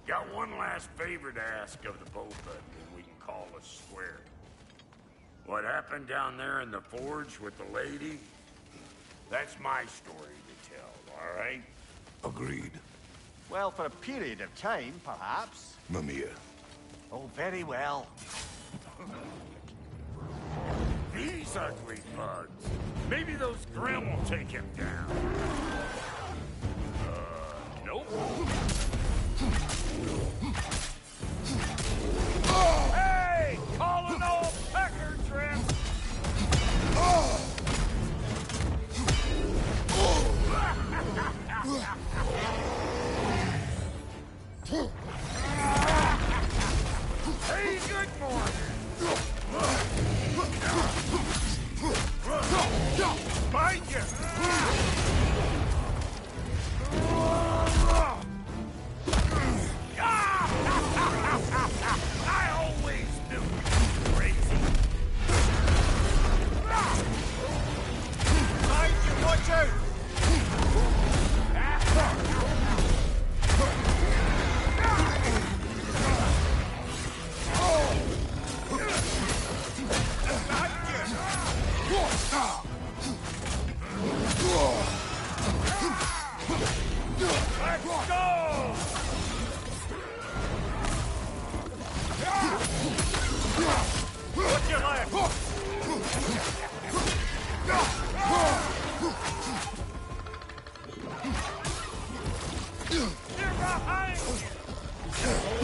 Got one last favor to ask of the both of you, we can call us square. What happened down there in the forge with the lady? That's my story to tell, all right? Agreed. Well, for a period of time, perhaps. Mimir. Oh, very well. These ugly bugs. Maybe those Grimm will take him down. Nope. Hey! Call an old pecker trip! Hey, good morning! Find you! I always knew you were crazy. Find you, watch out! Let's go! What's your left? They're behind you!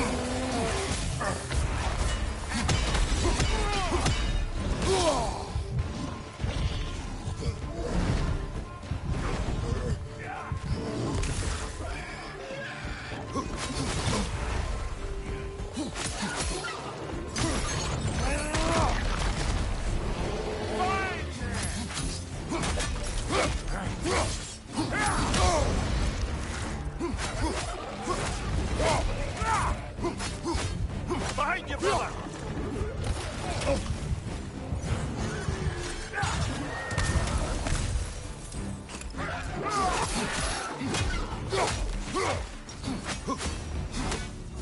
Behind you, brother!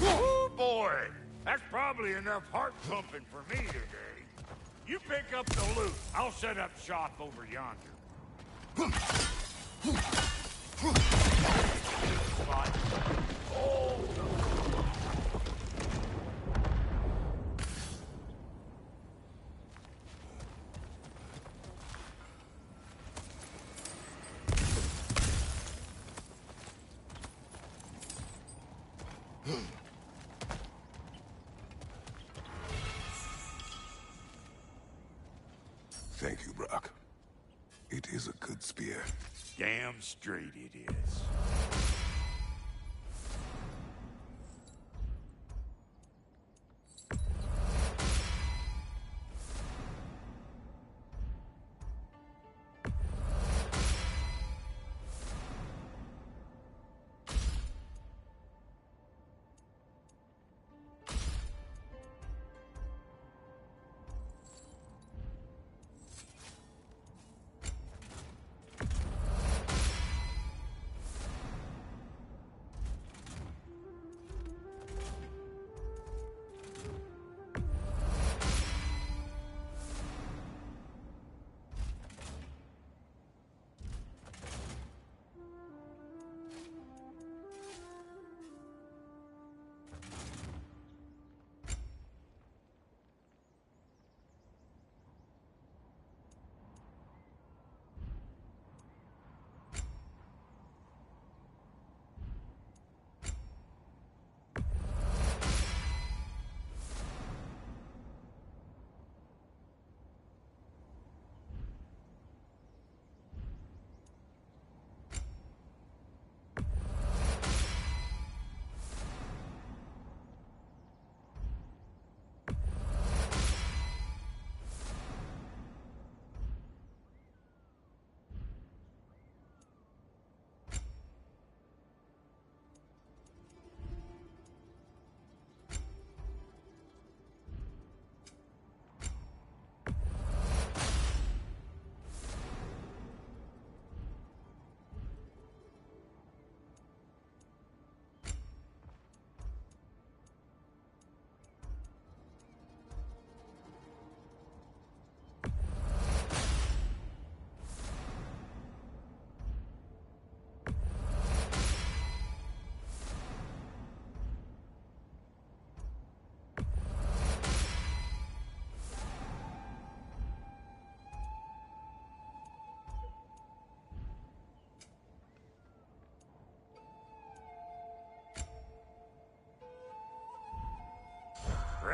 Oh boy! That's probably enough heart pumping for me today. You pick up the loot. I'll set up shop over yonder. Spot. Oh, Thank you, Brock. It is a good spear. damn straight it is.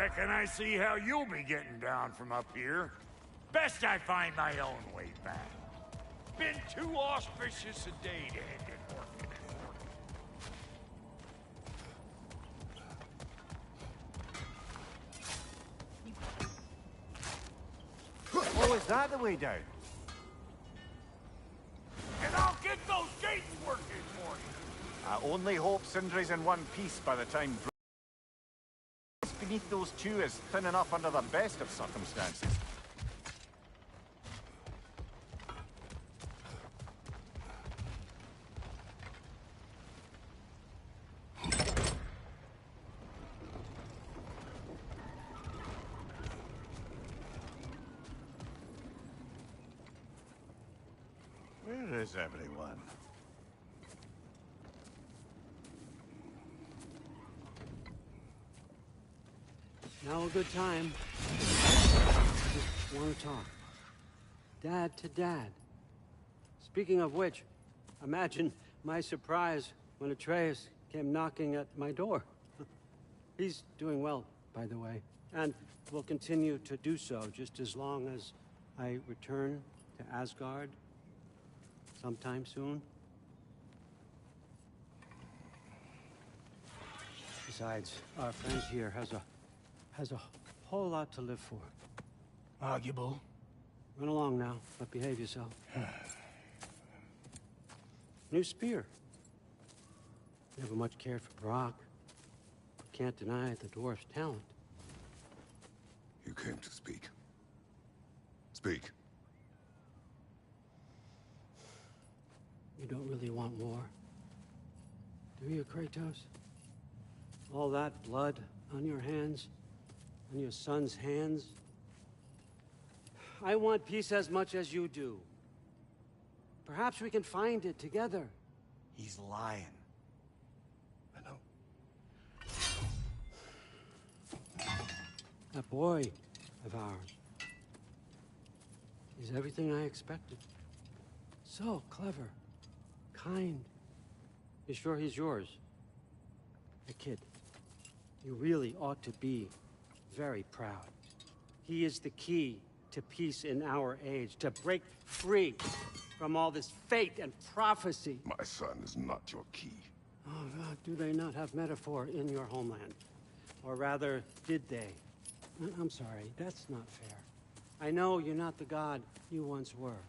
Reckon I see how you'll be getting down from up here. Best I find my own way back. Been too auspicious a day to end it working. Oh, is that the way down? And I'll get those gates working for you. I only hope Sindri's in one piece by the time beneath those two is thin enough under the best of circumstances. Where is everyone? Now a good time. Just want to talk. Dad to dad. Speaking of which, imagine my surprise when Atreus came knocking at my door. He's doing well, by the way, and will continue to do so just as long as I return to Asgard sometime soon. Besides, our friend here has a whole lot to live for. Arguable. Run along now, but behave yourself. New spear. Never much cared for Brock. Can't deny the dwarf's talent. You came to speak. Speak. You don't really want war, do you, Kratos? All that blood on your hands, on your son's hands? I want peace as much as you do. Perhaps we can find it together. He's lying. I know. That boy of ours is everything I expected. So clever, kind. You sure he's yours? A kid. You really ought to be very proud. He is the key to peace in our age, to break free from all this fate and prophecy. My son is not your key. Oh, God, do they not have metaphor in your homeland? Or rather, did they? I'm sorry, that's not fair. I know you're not the god you once were.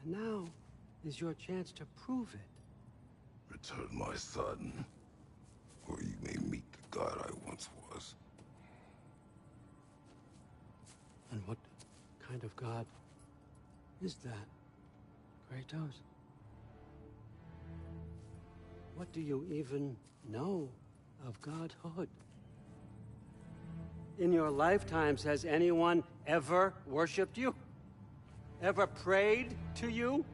And now is your chance to prove it. Return my son, or you may meet the god I once was. And what kind of god is that, Kratos? What do you even know of godhood? In your lifetimes, has anyone ever worshipped you? Ever prayed to you?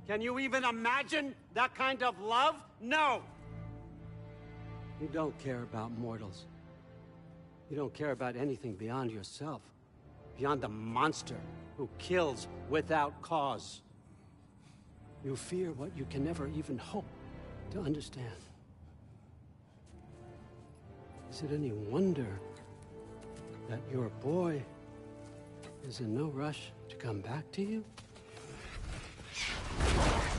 Can you even imagine that kind of love? No! You don't care about mortals. You don't care about anything beyond yourself. Beyond the monster who kills without cause. You fear what you can never even hope to understand. Is it any wonder that your boy is in no rush to come back to you?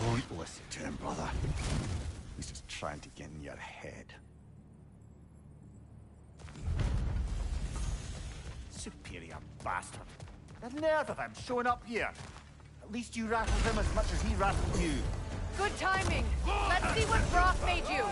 Don't listen to him, brother. He's just trying to get in your head. Superior bastard. The nerve of him showing up here. At least you rattled him as much as he rattled you. Good timing. Let's see what Brock made you.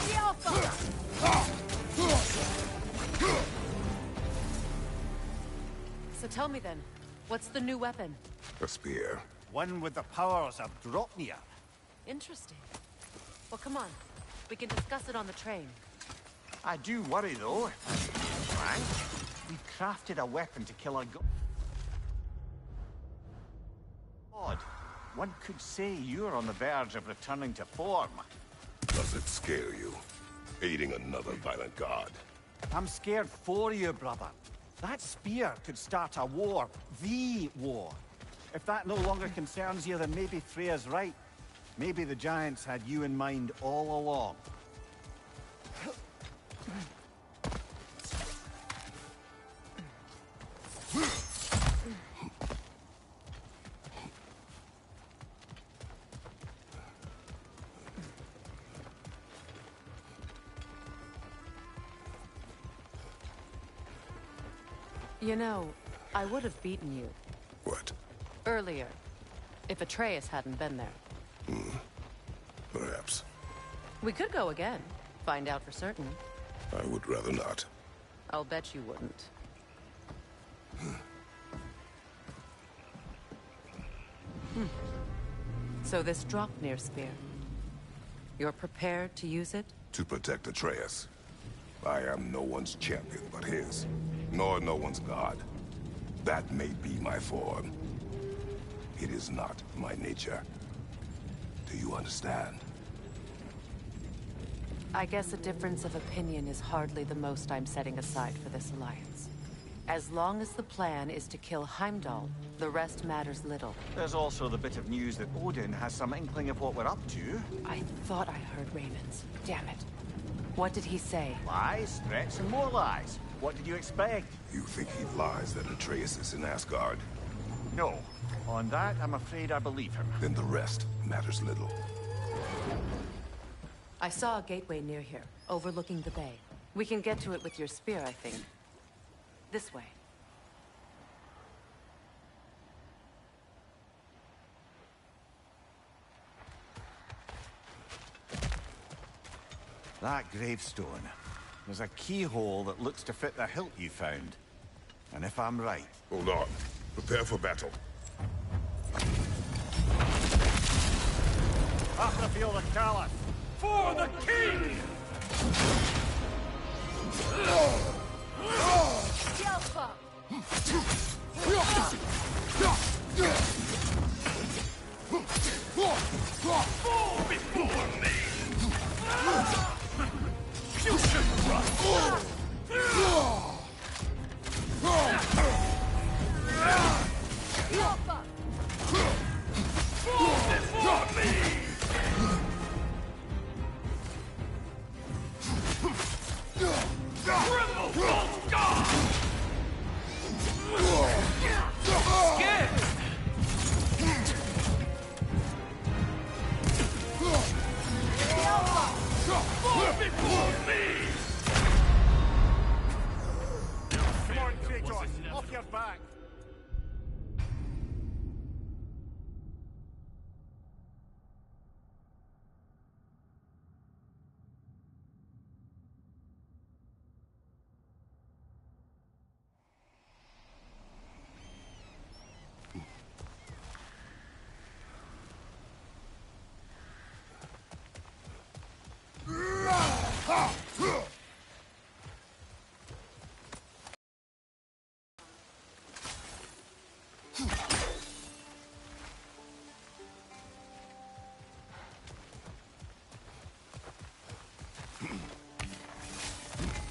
The Alpha! So tell me then, what's the new weapon? A spear. One with the powers of Dropnir. Interesting. Well, come on. We can discuss it on the train. I do worry, though, if I'm frank. We've crafted a weapon to kill a god. One could say you're on the verge of returning to form. Does it scare you? Aiding another violent god. I'm scared for you, brother. That spear could start a war. The war. If that no longer concerns you, then maybe Freya's right. Maybe the Giants had you in mind all along. You know, I would have beaten you What? earlier, if Atreus hadn't been there. Perhaps. We could go again, find out for certain. I would rather not. I'll bet you wouldn't. So this Dropnir spear, you're prepared to use it? To protect Atreus. I am no one's champion but his, nor no one's god. That may be my form. It is not my nature. Do you understand? I guess a difference of opinion is hardly the most I'm setting aside for this alliance. As long as the plan is to kill Heimdall, the rest matters little. There's also the bit of news that Odin has some inkling of what we're up to. I thought I heard Raven's. Damn it. What did he say? Lies, threats, and more lies. What did you expect? You think he lies that Atreus is in Asgard? No. On that, I'm afraid I believe him. Then the rest matters little. I saw a gateway near here, overlooking the bay. We can get to it with your spear, I think. This way. That gravestone. There's a keyhole that looks to fit the hilt you found. And if I'm right... Hold on. Prepare for battle. After feel the callous! For the king! The Alpha! Fall before me! You should run! The Alpha! Fall before me! Triple Bolt God! Scared! The Alpha! Fall before me! Come on, Kratos! Off your back!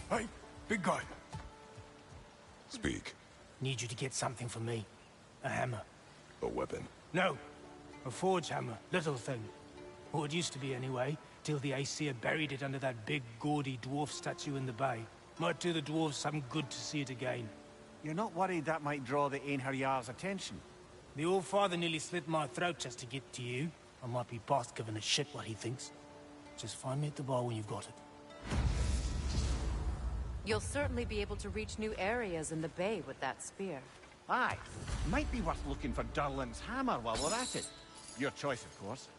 Hey, big guy. Speak. Need you to get something for me. A hammer. A weapon. No, a forge hammer. Little thing. Or it used to be anyway, till the Aesir buried it under that big, gaudy dwarf statue in the bay. Might do the dwarves some good to see it again. You're not worried that might draw the Einherjar's attention? The All-Father nearly slit my throat just to get to you. I might be past giving a shit what he thinks. Just find me at the bar when you've got it. You'll certainly be able to reach new areas in the bay with that spear. Aye. Might be worth looking for Durlin's hammer while we're at it. Your choice, of course.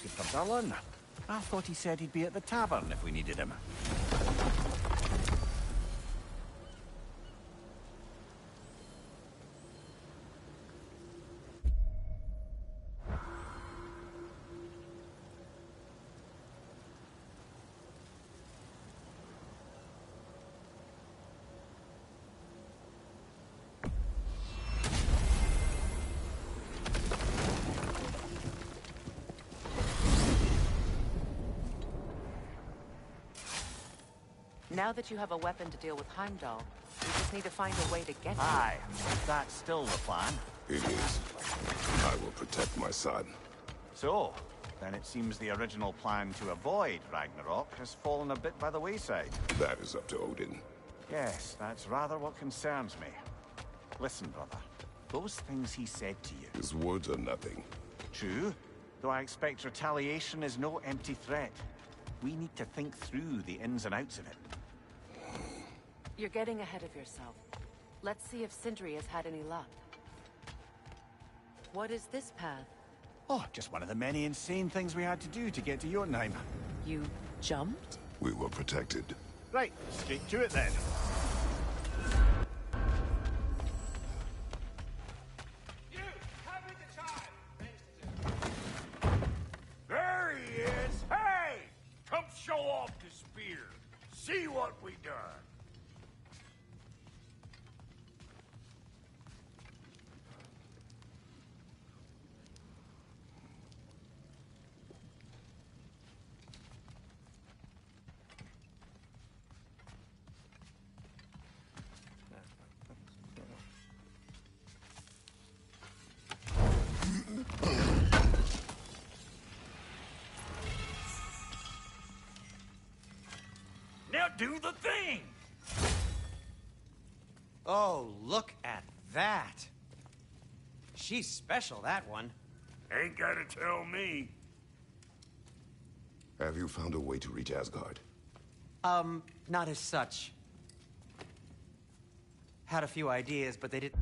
looking for Durlin. I thought he said he'd be at the tavern if we needed him. Now that you have a weapon to deal with Heimdall, we just need to find a way to get Aye, that's still the plan. It is. I will protect my son. So, then it seems the original plan to avoid Ragnarok has fallen a bit by the wayside. That is up to Odin. Yes, that's rather what concerns me. Listen, brother. Those things he said to you. His words are nothing. True, though I expect retaliation is no empty threat. We need to think through the ins and outs of it. You're getting ahead of yourself. Let's see if Sindri has had any luck. What is this path? Oh, just one of the many insane things we had to do to get to Jotunheim. You jumped? We were protected. Right, straight to it then. There he is! Hey! Come show off the spear. See what we done. Now do the thing! Oh, look at that. She's special, that one. Ain't gotta tell me. Have you found a way to reach Asgard? Not as such. Had a few ideas, but they didn't...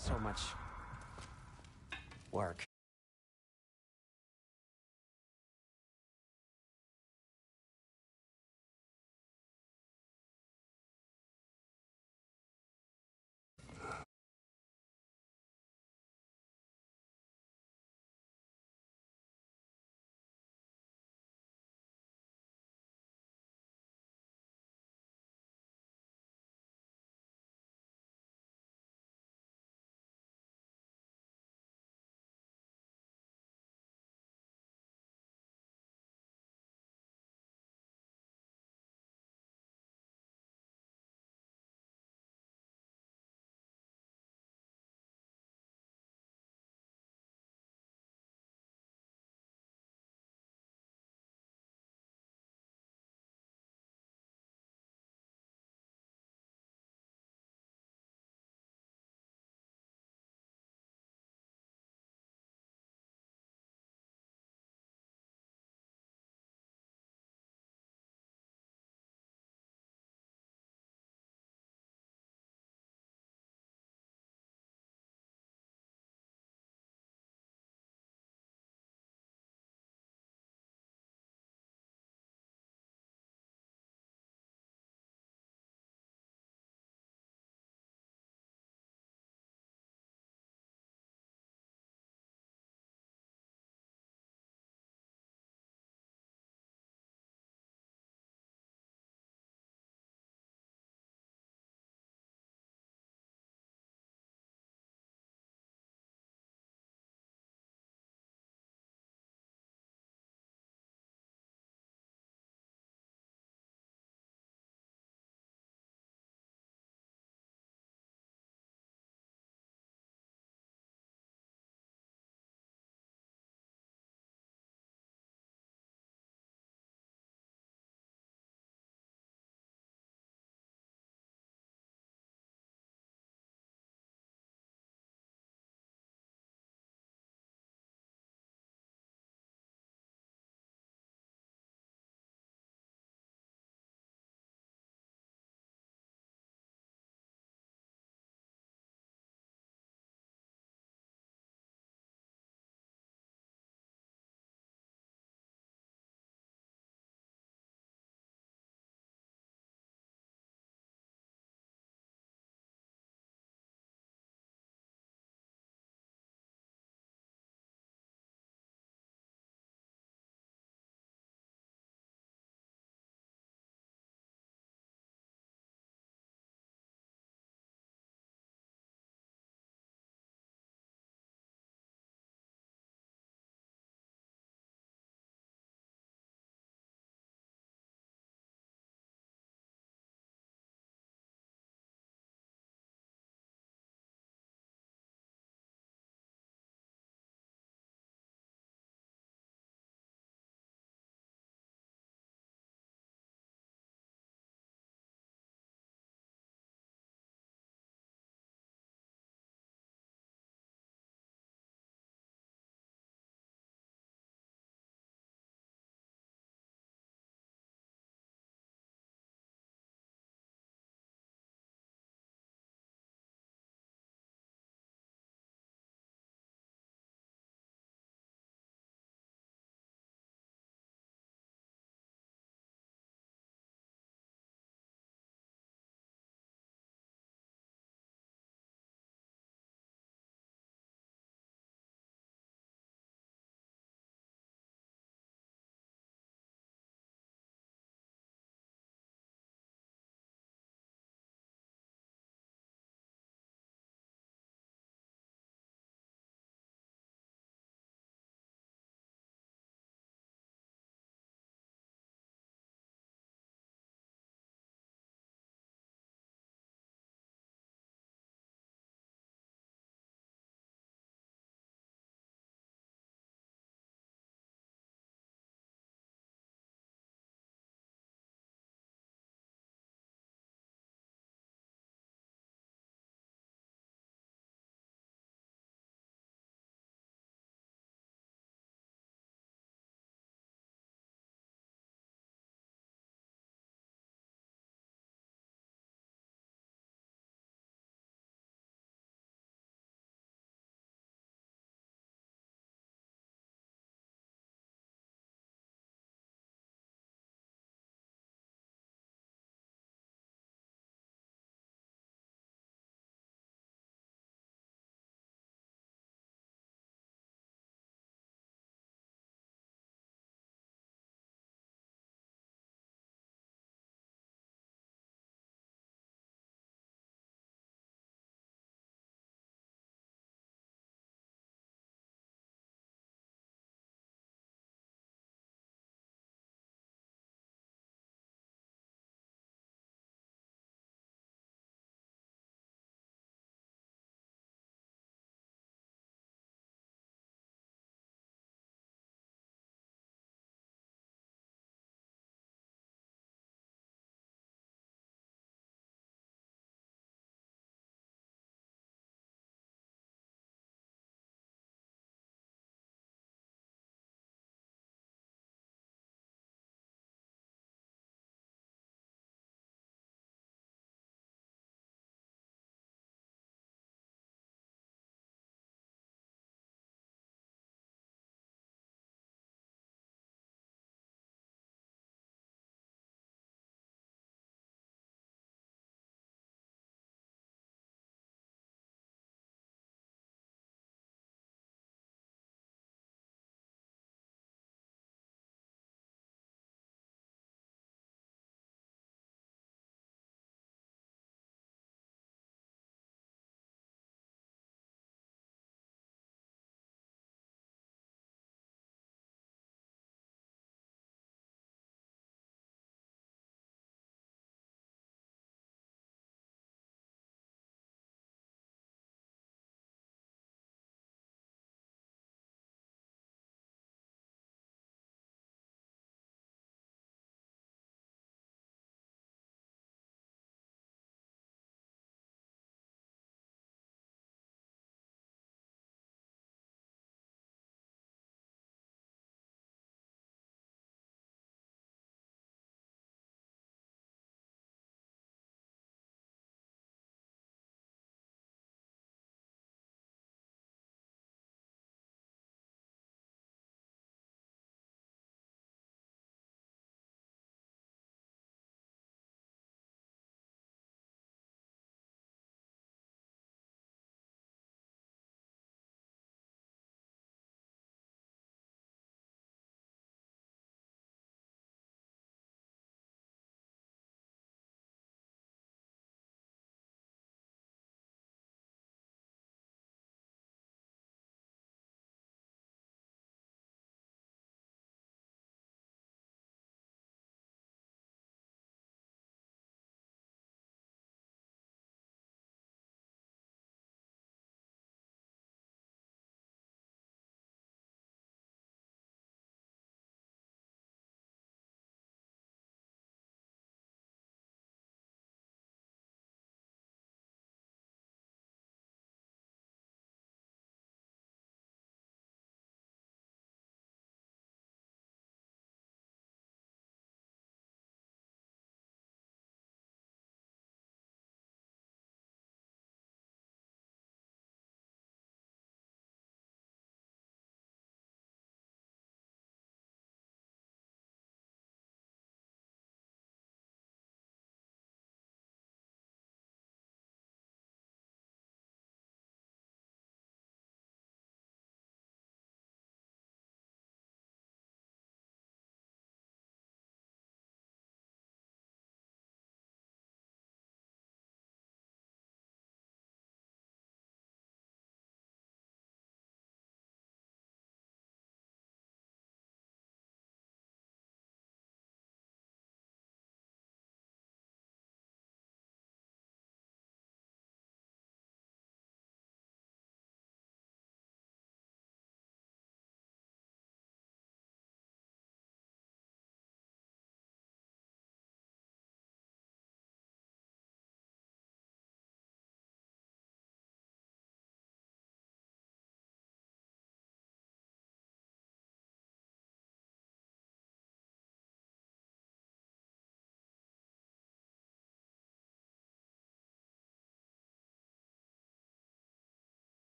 So much... work.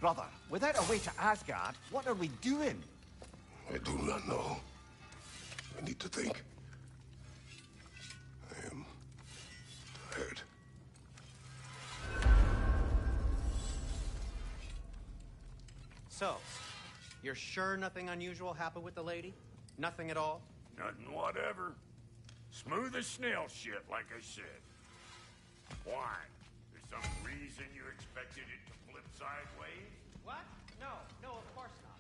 Brother, without a way to Asgard, what are we doing? I do not know. I need to think. I am tired. So, you're sure nothing unusual happened with the lady? Nothing at all? Nothing whatever. Smooth as snail shit, like I said. Why? There's some reason you expected it to flip sideways? What? No, of course not.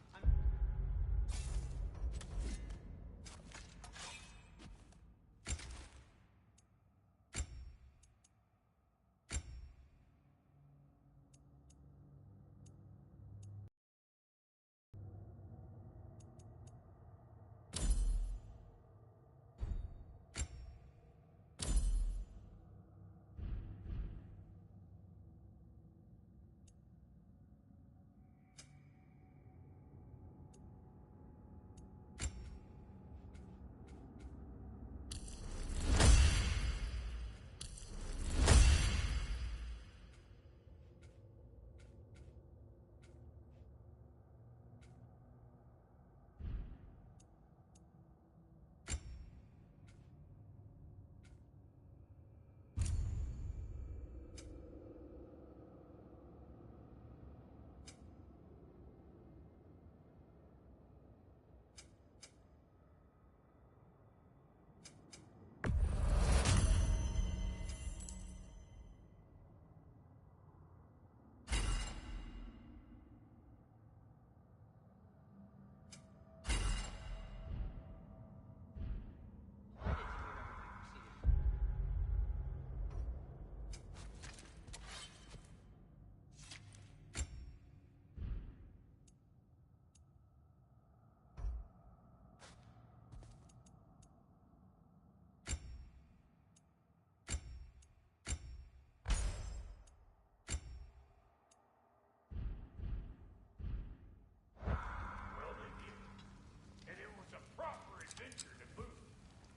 And it was a proper adventure to boot.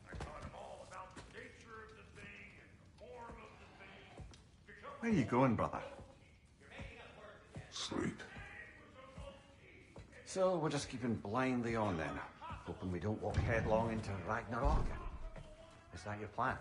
I taught him all about the nature of the thing and the form of the thing. Where are you going, brother? Sleep. So we're just keeping blindly on then, hoping we don't walk headlong into Ragnarok. Is that your plan?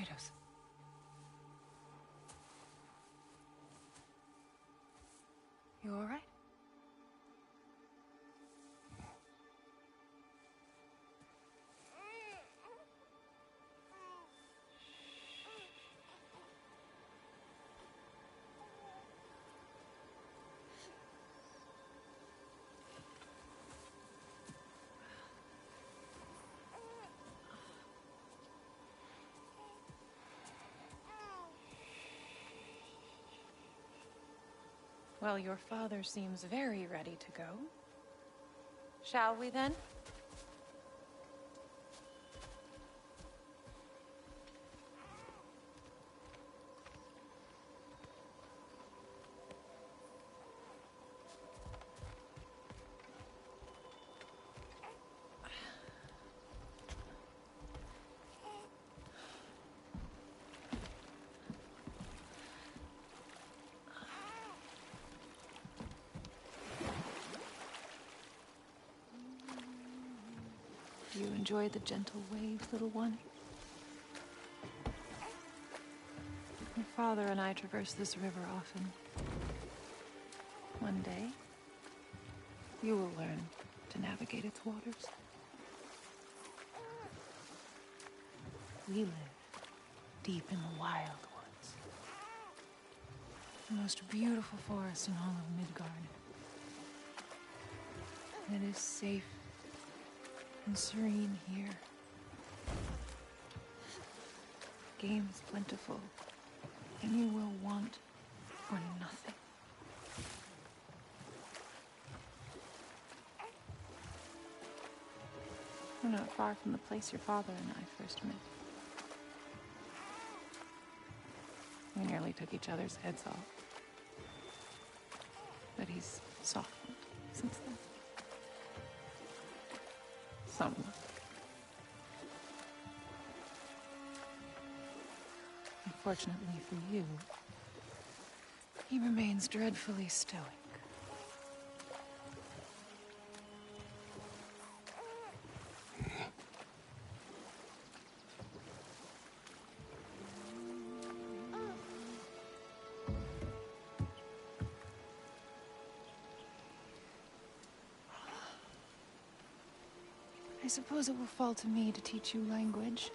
Kratos. You all right? Well, your father seems very ready to go. Shall we then? Do you enjoy the gentle waves, little one? Your father and I traverse this river often. One day, you will learn to navigate its waters. We live deep in the wild woods. The most beautiful forest in all of Midgard. It is safe and serene here. Game is plentiful, and you will want for nothing. We're not far from the place your father and I first met. We nearly took each other's heads off. But he's softened since then. Somewhat. Unfortunately for you, he remains dreadfully stoic. I suppose it will fall to me to teach you language.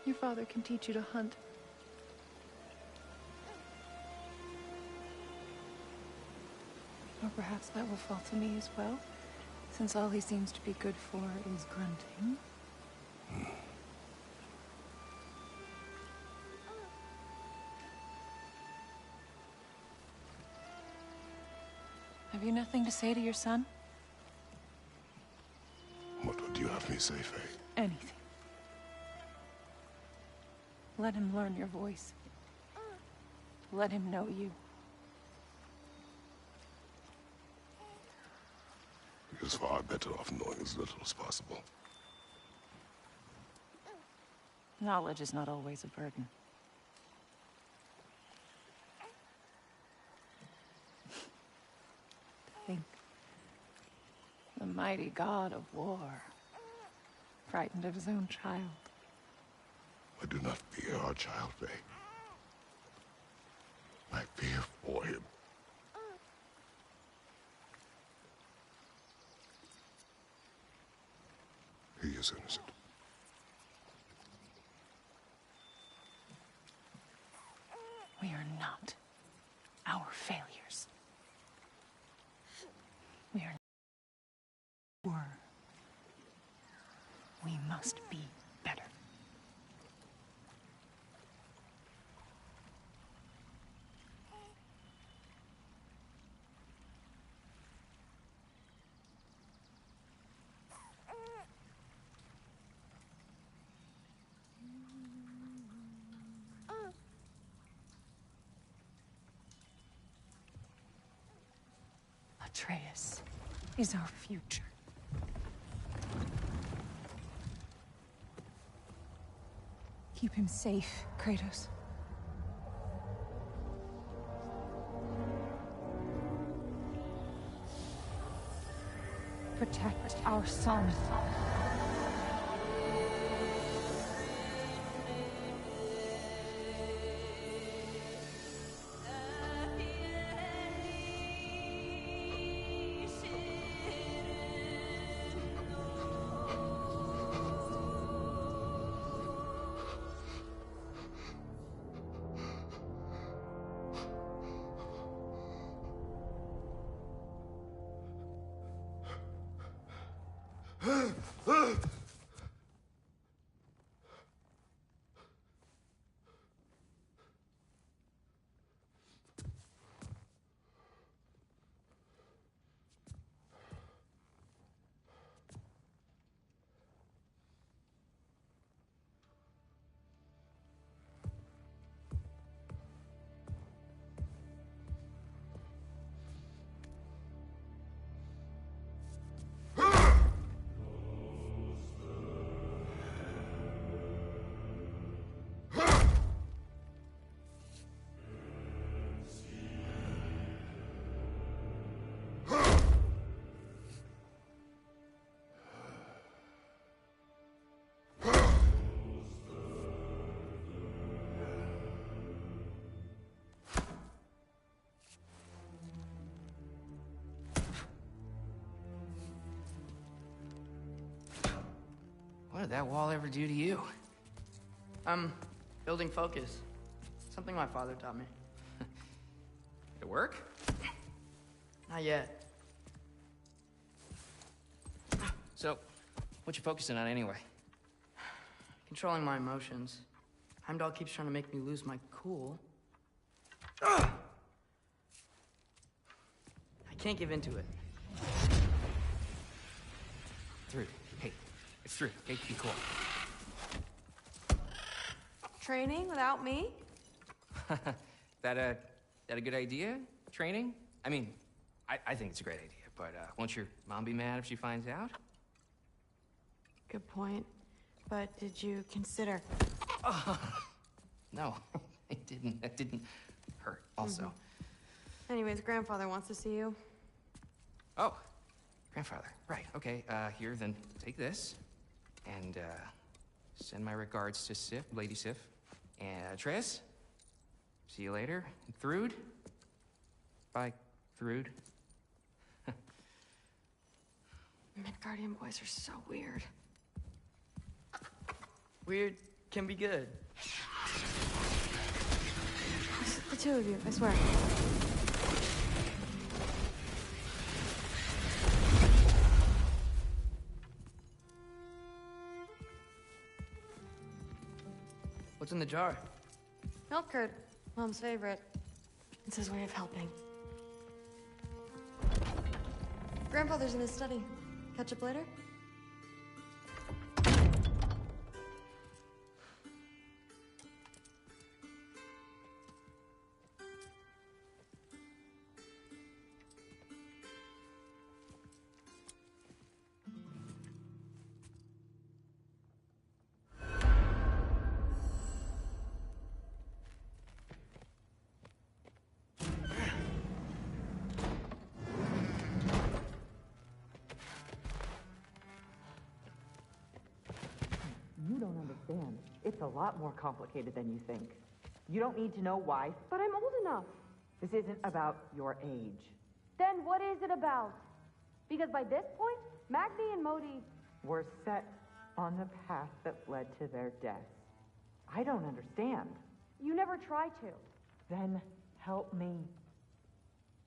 Your father can teach you to hunt. Or perhaps that will fall to me as well, since all he seems to be good for is grunting. Have you nothing to say to your son? What would you have me say, Faye? Anything. Let him learn your voice. Let him know you. He is far better off knowing as little as possible. Knowledge is not always a burden. Think. The mighty god of war, frightened of his own child. I do not fear our child, Faye. I fear for him. He is innocent. We are not our failures. We are were. We must be better. Atreus is our future. Keep him safe, Kratos. Protect our son. What did that wall ever do to you? I'm building focus. Something my father taught me. Did it work? Not yet. So, what you focusing on anyway? Controlling my emotions. Heimdall keeps trying to make me lose my cool. I can't give into it. Through. Hey, it's through. Okay, be cool. Training without me? That a good idea? Training? I mean, I think it's a great idea, but won't your mom be mad if she finds out? Good point. But did you consider... No, it didn't. That didn't hurt, also. Anyways, grandfather wants to see you. Oh, grandfather. Right, okay. Here, then take this. And, send my regards to Sif, Lady Sif. And, Tris? See you later. Thrud? Bye, Thrud. Midgardian boys are so weird. Weird can be good. It's the two of you, I swear. What's in the jar? Milk curd, Mom's favorite. It's his way of helping. Grandfather's in his study. Catch up later? You don't understand. It's a lot more complicated than you think. You don't need to know why. But I'm old enough. This isn't about your age. Then what is it about? Because by this point, Magni and Modi... We're set on the path that led to their death. I don't understand. You never try to. Then help me.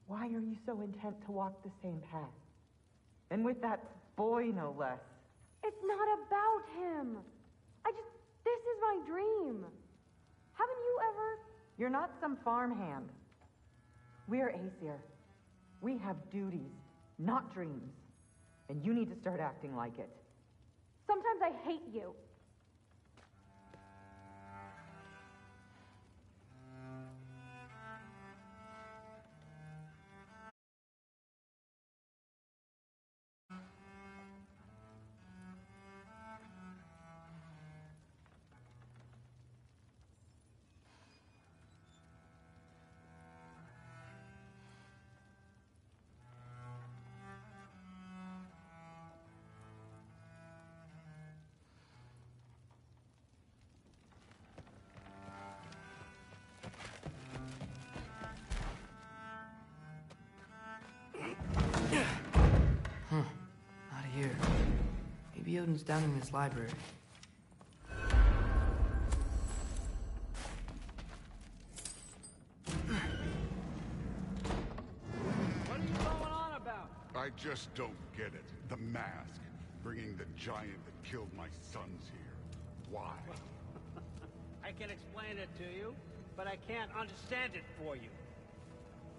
Why are you so intent to walk the same path? And with that boy, no less. It's not about him. This is my dream. Haven't you ever... You're not some farmhand. We're Aesir. We have duties, not dreams. And you need to start acting like it. Sometimes I hate you. Not here. Maybe Odin's down in his library. What are you going on about? I just don't get it. The mask. bringing the giant that killed my sons here. Why? I can explain it to you, but I can't understand it for you.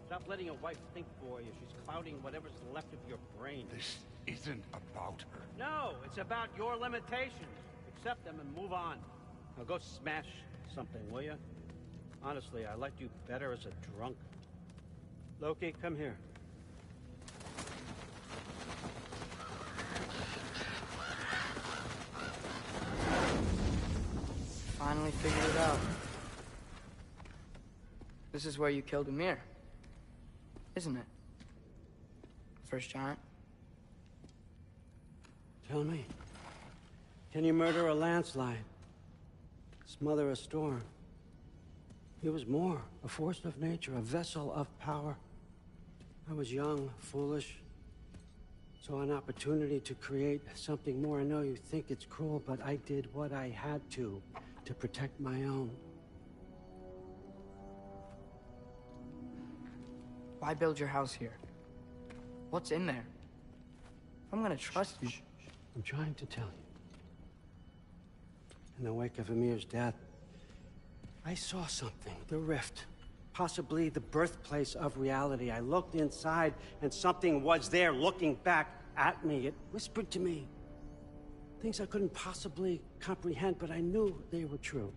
Stop letting your wife think for you. She's clouding whatever's left of your brain. This isn't about her. No, it's about your limitations. Accept them and move on. Now go smash something, will you? Honestly, I liked you better as a drunk. Loki, come here. Finally figured it out. This is where you killed Ymir, isn't it? The first giant? Tell me, can you murder a landslide? Smother a storm? He was more, a force of nature, a vessel of power. I was young, foolish, saw an opportunity to create something more. I know you think it's cruel, but I did what I had to protect my own. Why build your house here? What's in there? I'm gonna trust you. I'm trying to tell you. In the wake of Ymir's death, I saw something, the rift, possibly the birthplace of reality. I looked inside, and something was there looking back at me. It whispered to me things I couldn't possibly comprehend, but I knew they were true.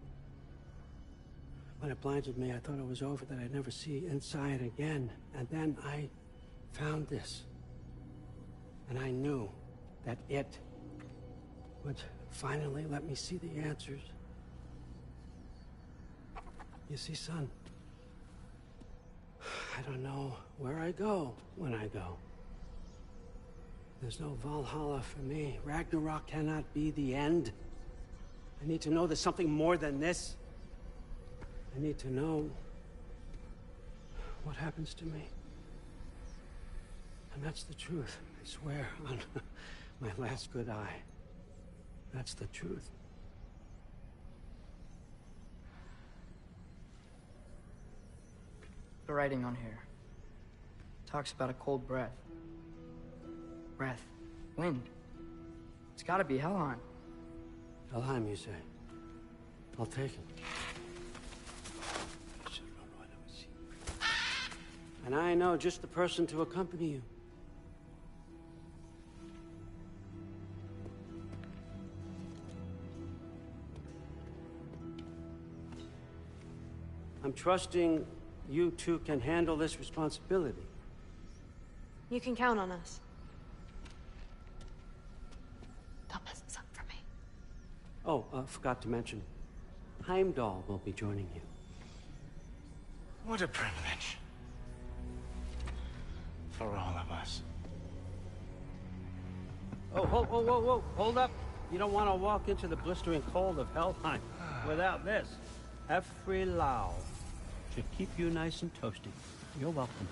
When it blinded me, I thought it was over, that I'd never see inside again. And then I found this. And I knew that it would finally let me see the answers. You see, son, I don't know where I go when I go. There's no Valhalla for me. Ragnarok cannot be the end. I need to know there's something more than this. I need to know what happens to me. And that's the truth, I swear, on my last good eye. That's the truth. The writing on here talks about a cold breath. Breath. Wind. It's gotta be Helheim. Helheim, you say? I'll take it. And I know just the person to accompany you. I'm trusting you two can handle this responsibility. You can count on us. Don't mess this up for me. Oh, forgot to mention, Heimdall will be joining you. What a privilege. For all of us. Oh, whoa, whoa, whoa, whoa, hold up. You don't want to walk into the blistering cold of Helheim without this. Every Lau should keep you nice and toasty. You're welcome.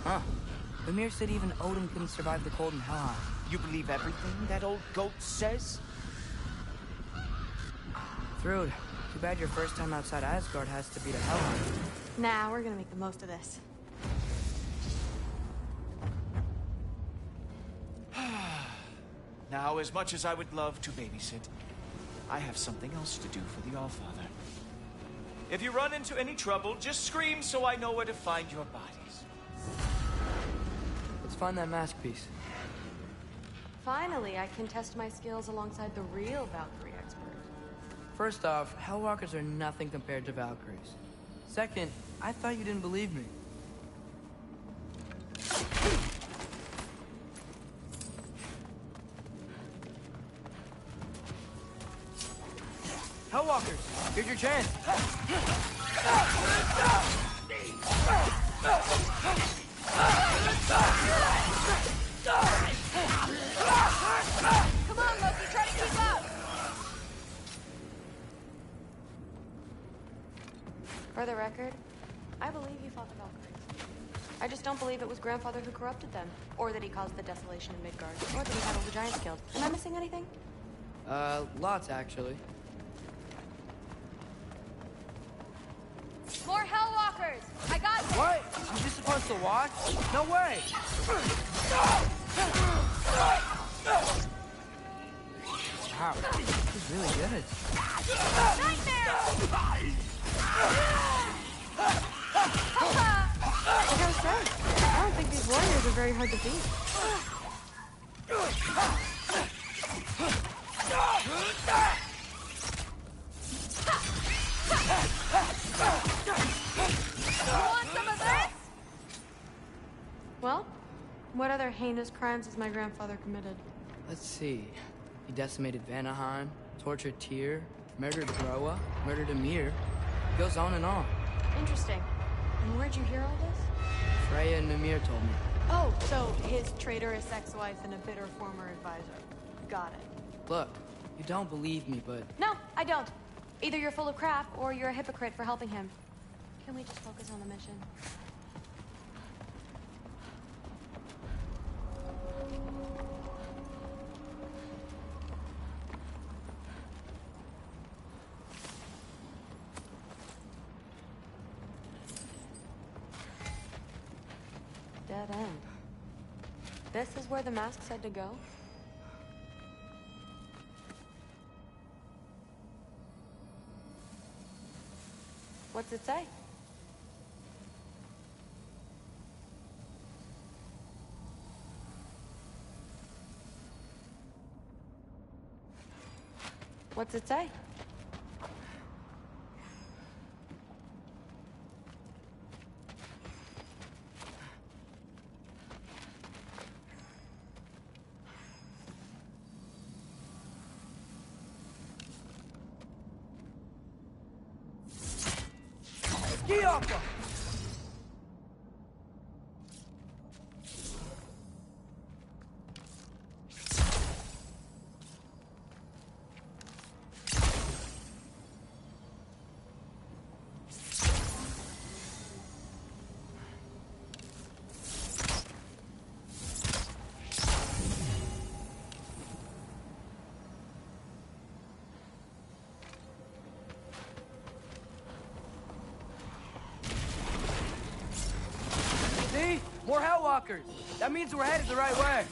Huh. Ymir said even Odin couldn't survive the cold in Helheim. You believe everything that old goat says? Thrud, too bad your first time outside Asgard has to be to Helheim. Nah, we're gonna make the most of this. Now, as much as I would love to babysit, I have something else to do for the Allfather. If you run into any trouble, just scream so I know where to find your bodies. Let's find that mask piece. Finally, I can test my skills alongside the real Valkyrie expert. First off, Hellwalkers are nothing compared to Valkyries. Second, I thought you didn't believe me. Hellwalkers, here's your chance. Come on, Loki, try to keep up! For the record, I believe you fought the Valkyries. I just don't believe it was Grandfather who corrupted them, or that he caused the desolation in Midgard, or that he had all the giants killed. Am I missing anything? Lots, actually. More Hellwalkers! I got this! What? I'm just supposed to watch? No way! Wow, he's really good. Nightmare! I gotta say, I don't think these warriors are very hard to beat. Want some of this? Well, what other heinous crimes has my grandfather committed? Let's see. He decimated Vanaheim, tortured Tyr, murdered Groa, murdered Ymir. Goes on and on. Interesting. And where'd you hear all this? Freya and Mimir told me. Oh, so his traitorous ex-wife and a bitter former advisor. Got it. Look, you don't believe me, but No, I don't. Either you're full of crap, or you're a hypocrite for helping him. Can we just focus on the mission? Dead end. This is where the mask said to go? What's it say? What's it say? Ski opera! See? More Hellwalkers. That means we're headed the right way.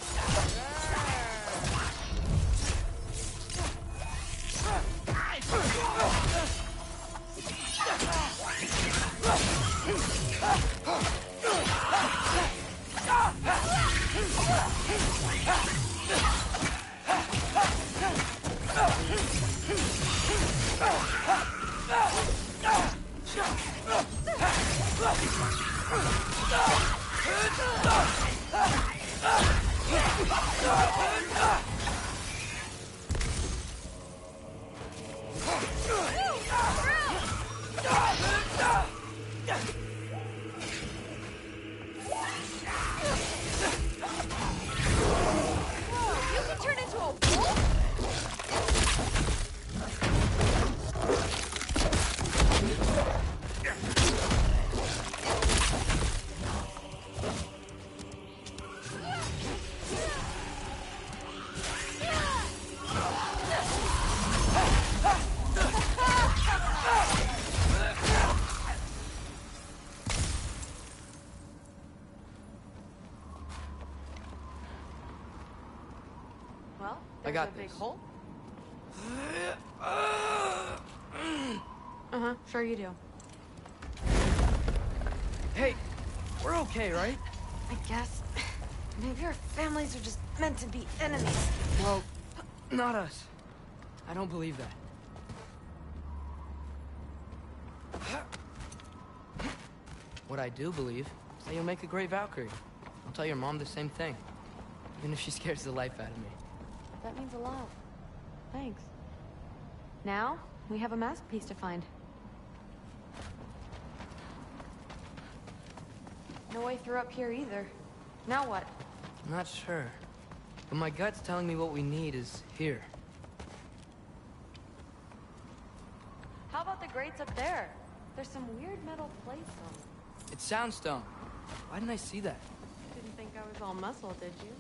You can turn into a wolf? Well, I there's got a big this. hole. Uh-huh, sure you do. Hey, we're okay, right? I guess. Maybe our families are just meant to be enemies. Well, not us. I don't believe that. What I do believe is that you'll make a great Valkyrie. I'll tell your mom the same thing. Even if she scares the life out of me. That means a lot. Thanks. Now, we have a mask piece to find. No way through up here either. Now what? I'm not sure. But my gut's telling me what we need is here. How about the grates up there? There's some weird metal plates on them. It's soundstone. Why didn't I see that? Didn't think I was all muscle, did you?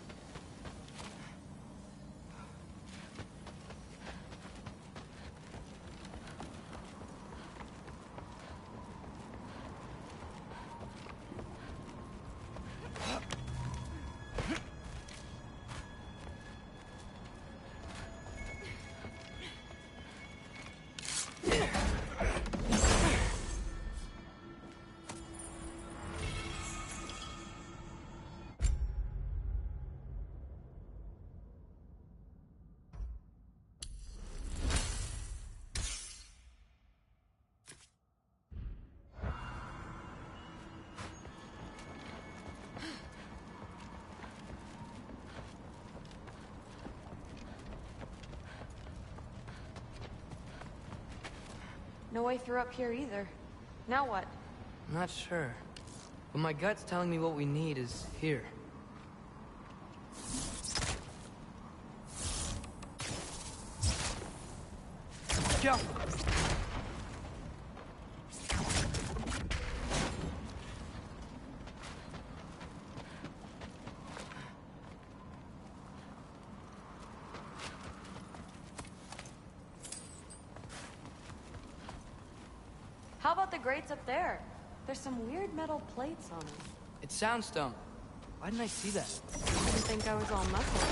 No way through up here either. Now what? I'm not sure. But my gut's telling me what we need is here. Go! How about the grates up there? There's some weird metal plates on them. It's soundstone. Why didn't I see that? I didn't think I was all muscle.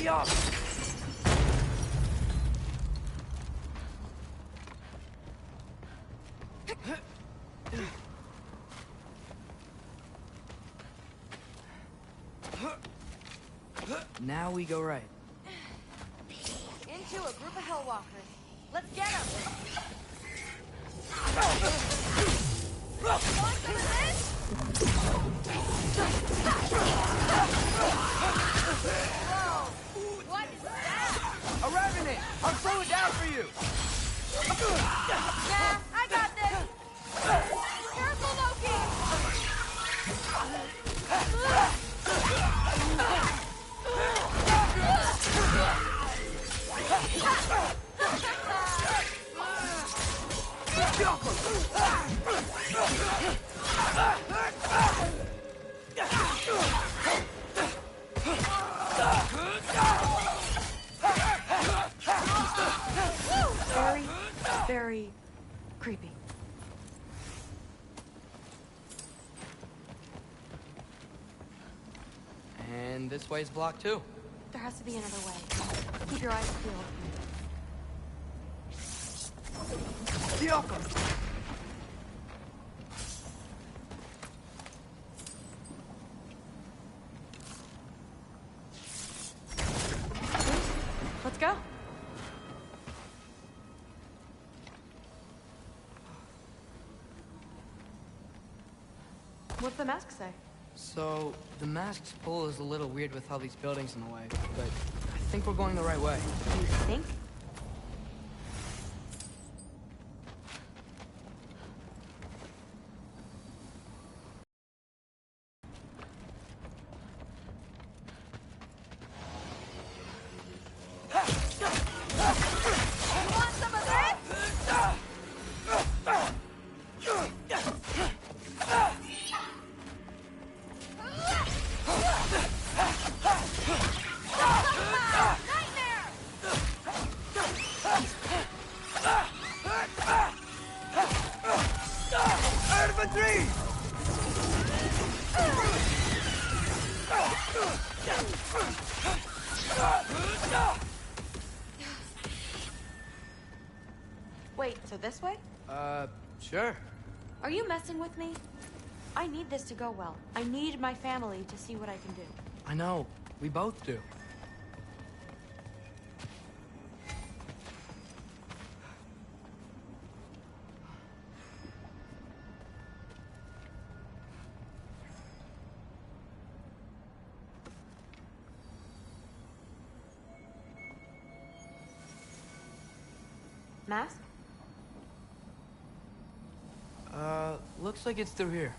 Yeah. Now we go right. Into a group of Hellwalkers. Let's get them! Want some of this? Whoa! What is that? A revenant! I'll slow it down for you! Nah, I got this! Careful, Loki! Very, very creepy. And this way's blocked too. There has to be another way. Keep your eyes peeled. Let's go. What's the mask say? So, the mask's pull is a little weird with all these buildings in the way, but I think we're going the right way. You think? Wait, so this way? Sure. Are you messing with me? I need this to go well. I need my family to see what I can do. I know. We both do. Mask? Looks like it's through here.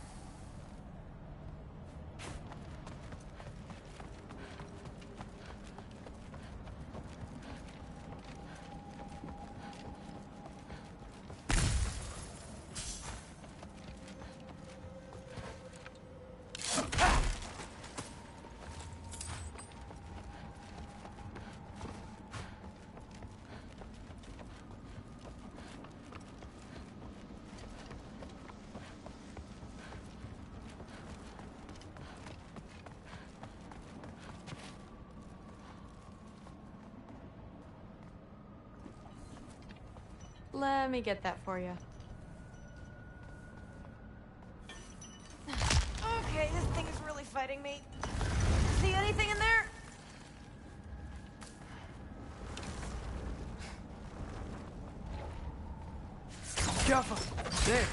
Let me get that for you. Okay, this thing is really fighting me. See anything in there? Careful! There!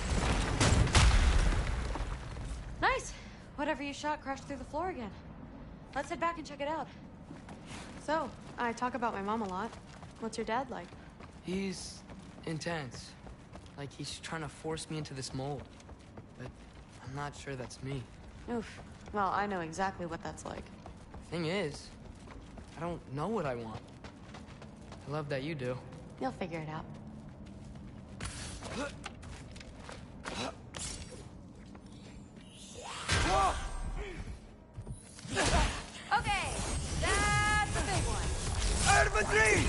Nice! Whatever you shot crashed through the floor again. Let's head back and check it out. So, I talk about my mom a lot. What's your dad like? He's intense. Like he's trying to force me into this mold. But I'm not sure that's me. Oof. Well, I know exactly what that's like. Thing is, I don't know what I want. I love that you do. You'll figure it out. Okay, that's a big one. Infantry!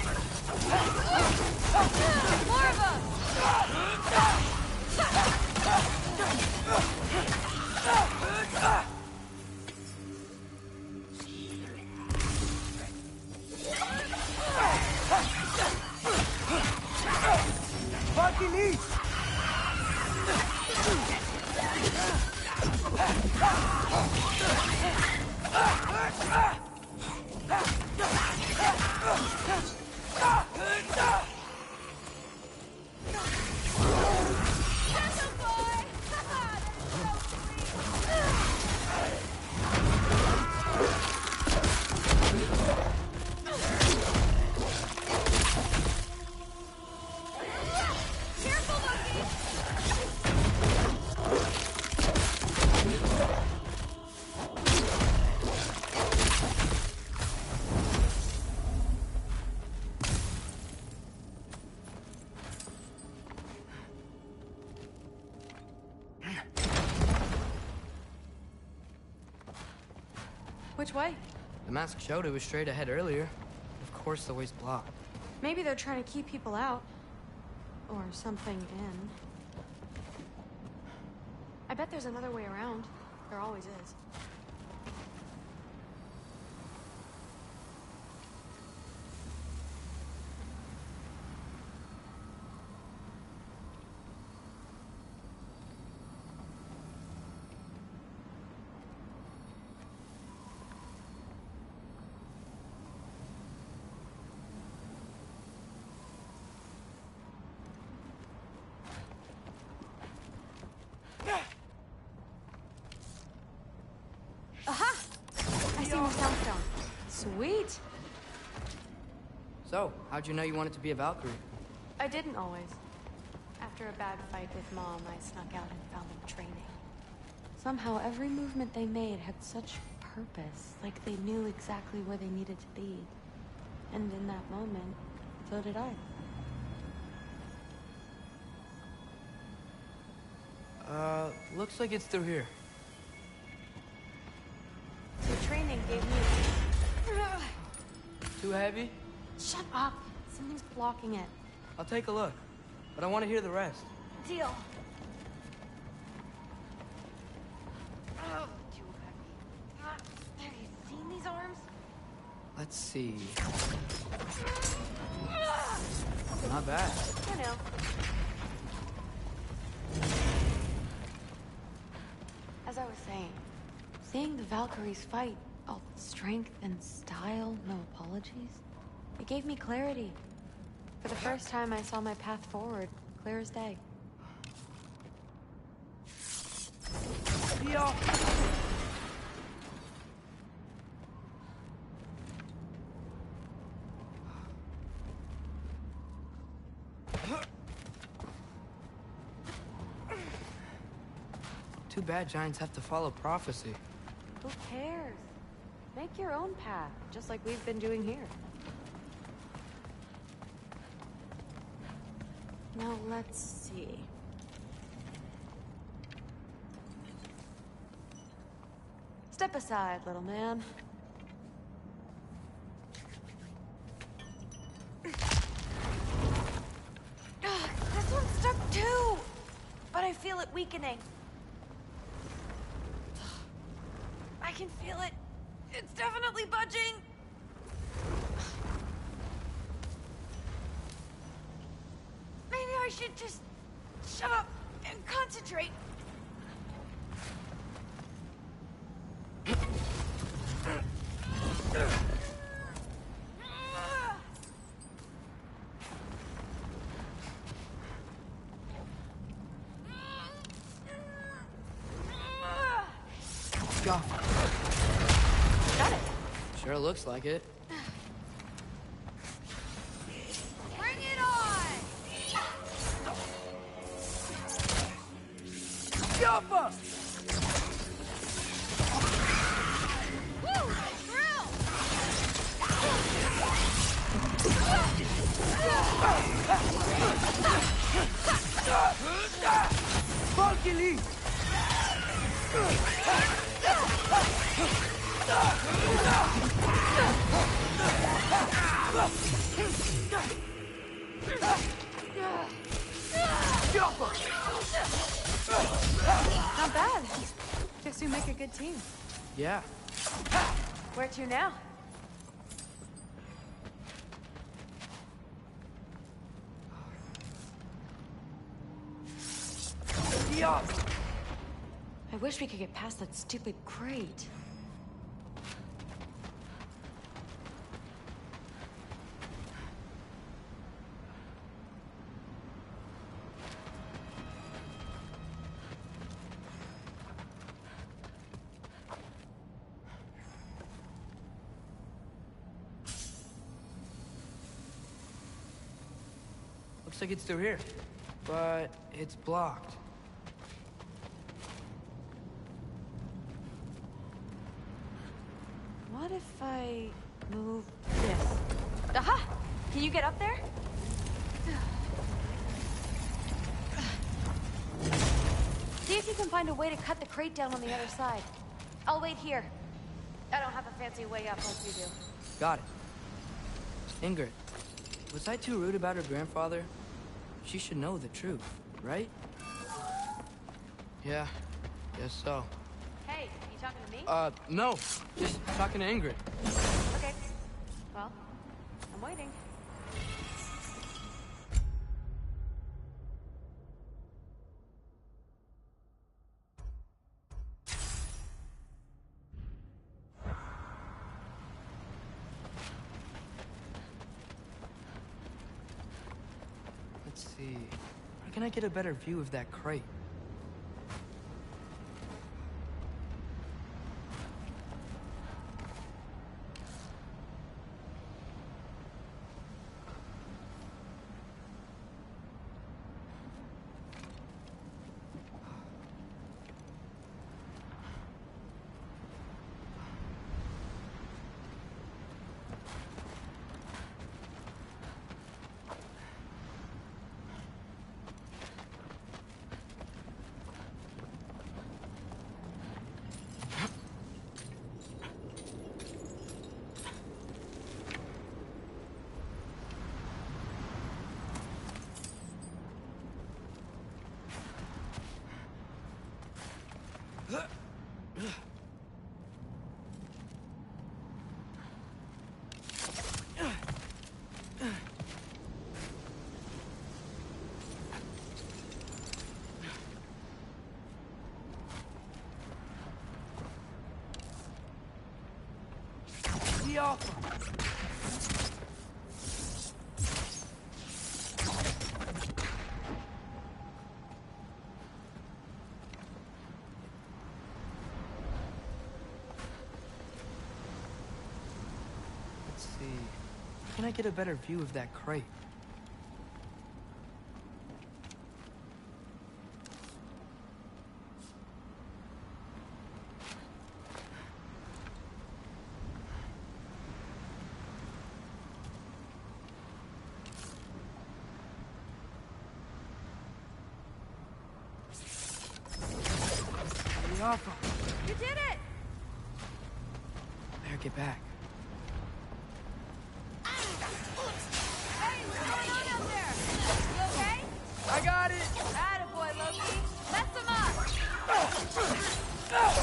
More of them! Fucking eat! Which way? The mask showed it was straight ahead earlier. Of course the way's blocked. Maybe they're trying to keep people out. Or something in. I bet there's another way around. There always is. Aha! I see more soundstone. Sweet! So, how'd you know you wanted to be a Valkyrie? I didn't always. After a bad fight with Mom, I snuck out and found them training. Somehow, every movement they made had such purpose, like they knew exactly where they needed to be. And in that moment, so did I. Looks like it's through here. The training gave me... Too heavy? Shut up! Something's blocking it. I'll take a look, but I want to hear the rest. Deal. Oh, too heavy. Have you seen these arms? Let's see. Not bad. I know. As I was saying, seeing the Valkyries fight, all the strength and style, no apologies, it gave me clarity. For the first time, I saw my path forward, clear as day. Yeah. Too bad giants have to follow prophecy. Who cares? Make your own path, just like we've been doing here. Now let's see. Step aside, little man. This one's stuck too! But I feel it weakening. I can feel it. It's definitely budging. Maybe I should just shut up and concentrate. Go. Got it. Sure looks like it. Bring it on! Jumper! Woo! Thrill! Funky leaf! Not bad. Guess we make a good team. Yeah. Where to now? I wish we could get past that stupid crate. Looks like it's through here. But it's blocked. What if I move this? Aha! Can you get up there? See if you can find a way to cut the crate down on the other side. I'll wait here. I don't have a fancy way up like you do. Got it. Ingrid, was I too rude about her grandfather? She should know the truth, right? Yeah, guess so. Hey, you talking to me? No. Just talking to Ingrid. Okay. Well, I'm waiting. Let's see. Where can I get a better view of that crate? Let's see. Where can I get a better view of that crate? You did it! Better get back. Hey, what's going on out there? You okay? I got it! Attaboy, Loki. Mess him up!